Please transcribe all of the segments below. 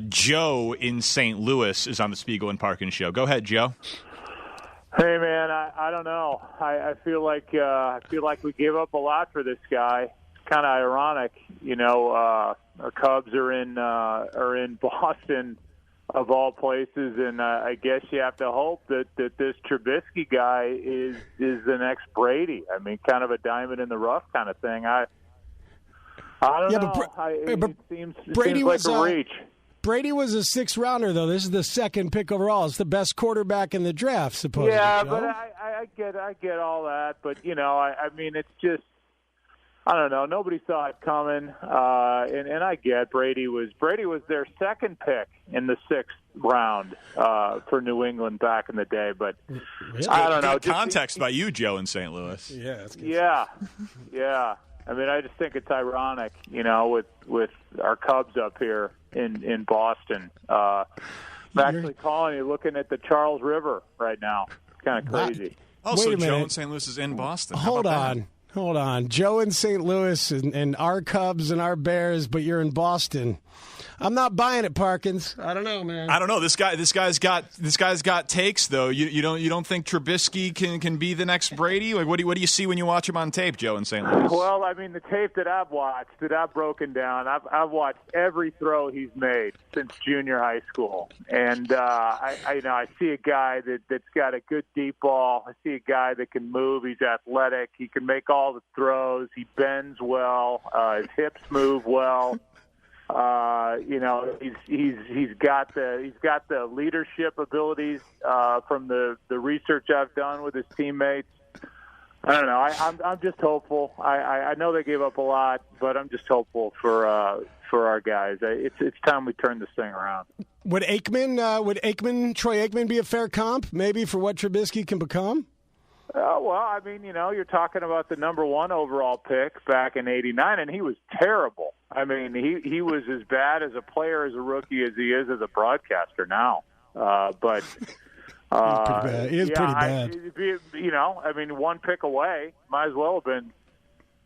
Joe in St. Louis is on the Spiegel and Parkins show. Go ahead, Joe. Hey man, I don't know. I feel like we gave up a lot for this guy. It's kind of ironic, our Cubs are in Boston of all places, and I guess you have to hope that this Trubisky guy is the next Brady. I mean, kind of a diamond in the rough kind of thing. I don't know. It seems like a reach. Brady was a sixth rounder, though. This is the second pick overall. It's the best quarterback in the draft, supposedly. Yeah, Joe. but I get all that. But I mean, it's just, I don't know. Nobody saw it coming, and I get Brady was their second pick in the sixth round for New England back in the day. But really? I don't know. Good context by you, Joe, in St. Louis. Yeah, that's good. Yeah. I mean, I just think it's ironic, with our Cubs up here in Boston. I'm actually calling you, looking at the Charles River right now. It's kind of crazy. Oh, so Joe in St. Louis is in Boston. Hold on. Joe in St. Louis and our Cubs and our Bears, but you're in Boston. I'm not buying it, Parkins. I don't know, man. I don't know. This guy's got takes though. You don't think Trubisky can be the next Brady? Like what do you see when you watch him on tape, Joe in St. Louis? Well, I mean, the tape that I've watched, that I've broken down, I've watched every throw he's made since junior high school, and I see a guy that's got a good deep ball. I see a guy that can move. He's athletic. He can make all the throws. He bends well. His hips move well. He's got the leadership abilities from the research I've done with his teammates. I don't know. I'm just hopeful. I know they gave up a lot, but I'm just hopeful for our guys. It's time we turn this thing around. Would Troy Aikman be a fair comp maybe for what Trubisky can become? Well, I mean, you're talking about the number one overall pick back in '89, and he was terrible. I mean, he was as bad as a player, as a rookie, as he is as a broadcaster now. But he is pretty bad. I mean, one pick away, might as well have been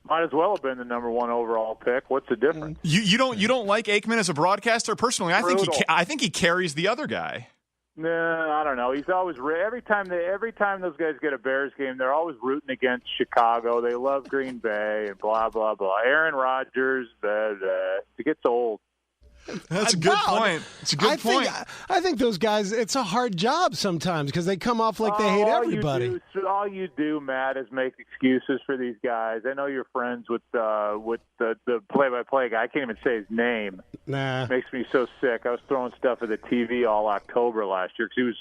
the number one overall pick. What's the difference? You don't like Aikman as a broadcaster? Personally, I think he carries the other guy. No, I don't know. He's always every time those guys get a Bears game, they're always rooting against Chicago. They love Green Bay and blah blah blah. Aaron Rodgers, it gets old. That's a good point. It's a good point. I think those guys, it's a hard job sometimes because they come off like they hate everybody. All you do, Matt, is make excuses for these guys. I know you're friends with the play-by-play guy. I can't even say his name. Nah. It makes me so sick. I was throwing stuff at the TV all October last year because he was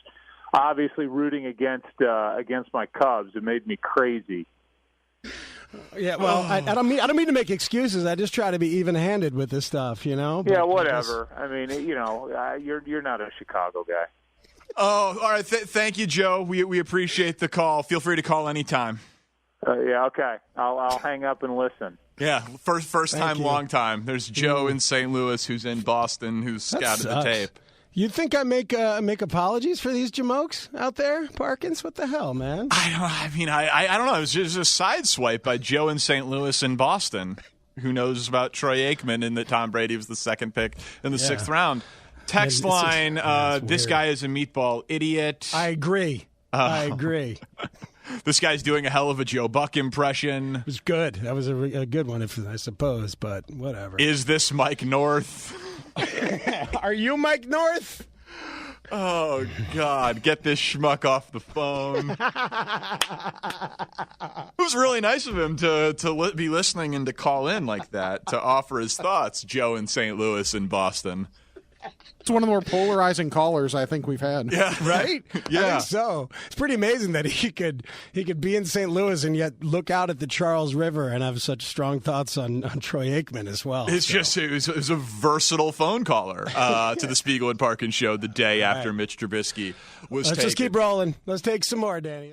obviously rooting against my Cubs. It made me crazy. Yeah, well, I don't mean to make excuses. I just try to be even-handed with this stuff, But yeah, whatever. I mean, you're not a Chicago guy. Oh, all right. Thank you, Joe. We appreciate the call. Feel free to call anytime. Yeah, okay. I'll hang up and listen. Yeah, first time, long time. There's Joe in St. Louis who's in Boston who's scouted the tape. You think I make apologies for these jamokes out there, Parkins? What the hell, man? I don't know. It was just a side swipe by Joe in St. Louis and Boston. Who knows about Troy Aikman and that Tom Brady was the second pick in the sixth round. Text line, this guy is a meatball idiot. I agree. This guy's doing a hell of a Joe Buck impression. It was good. That was a good one, I suppose, but whatever. Is this Mike North? Are you Mike North? Oh, God. Get this schmuck off the phone. It was really nice of him to be listening and to call in like that, to offer his thoughts, Joe in St. Louis and Boston. It's one of the more polarizing callers I think we've had. Yeah, right? Yeah. I think so. It's pretty amazing that he could be in St. Louis and yet look out at the Charles River and have such strong thoughts on Troy Aikman as well. It was a versatile phone caller to the Spiegel and Parkins show the day after Mitch Trubisky was taken. Let's just keep rolling. Let's take some more, Danny.